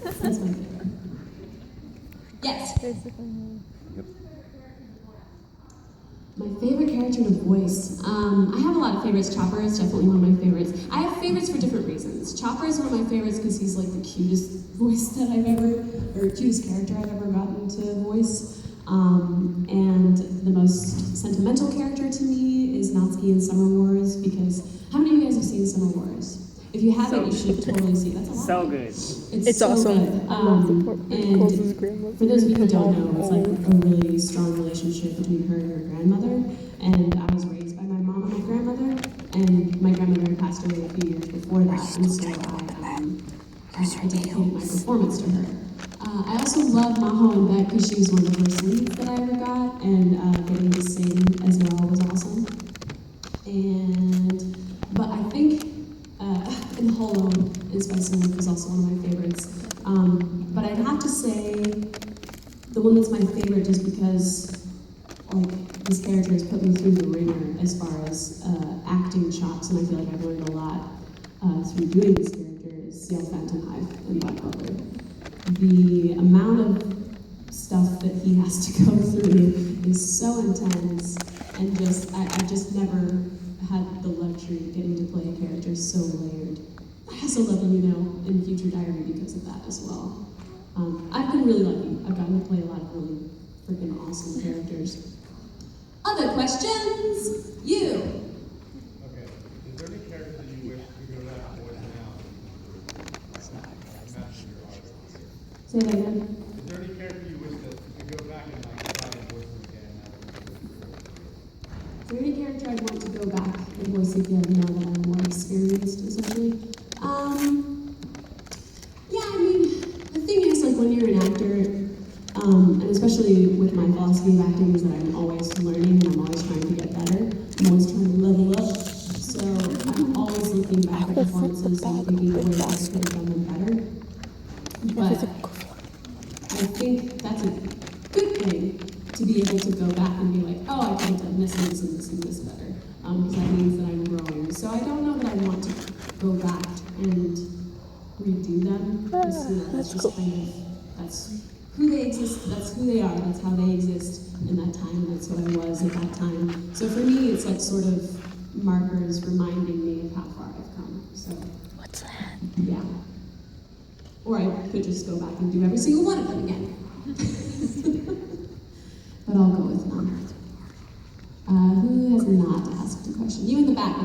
That's my favorite. Yes? My favorite character to voice. I have a lot of favorites. Chopper is definitely one of my favorites. I have favorites for different reasons. Chopper is one of my favorites because he's like the cutest voice that I've ever, or cutest character I've ever gotten to voice. And the most sentimental character to me is Natsuki in Summer Wars, because how many of you guys have seen Summer Wars? If you haven't, you should totally see it. That's a lot. So good. It's so awesome. Good. And for those of you who don't know, it's like a really strong relationship between her and her grandmother. And I was raised by my mom and my grandmother, and my grandmother had passed away a few years before that, and so I dedicated my performance to her. I also love Maho and Beck because she was one of the first leads that I ever got, and getting to sing as well was awesome. But I think in Hollow and Spice and Wolf is also one of my favorites. But I'd have to say the one that's my favorite just because like this character has put me through the ringer as far as acting chops, and I feel like I've learned a lot through doing this character is Seal Phantom Hive in Black Butler. The amount of stuff that he has to go through is so intense, and just I've just never had the luxury of getting to play a character so layered. I also love him, in Future Diary because of that as well. I've been really lucky. I've gotten to play a lot of really freaking awesome characters. Other questions? You. Okay. Is there any character that you wish to go back and voice now? Say that again. Is there any character you wish that you could go back and try and voice them again? Is there any character I'd want to go back and voice again now that I'm more experienced, essentially? Yeah, I mean, the thing is, like, when you're an actor, and especially with my philosophy of acting is that I'm always learning and I'm always trying to get better. I'm always trying to level up. So I'm always looking back at performances and thinking ways I could have done them better. But I think that's a good thing to be able to go back and be like, oh, I could have done this and this and this and this better. Because that means that I'm growing. So I don't know that I want to go back and redo them. That's just kind of, that's who they exist, that's who they are, that's how they exist in that time, and that's what I was at that time. So for me, it's like sort of markers reminding me of how far I've come. So What's that? yeah. Or I could just go back and do every single one of them again. But I'll go with none. Who has not asked a question? You in the back.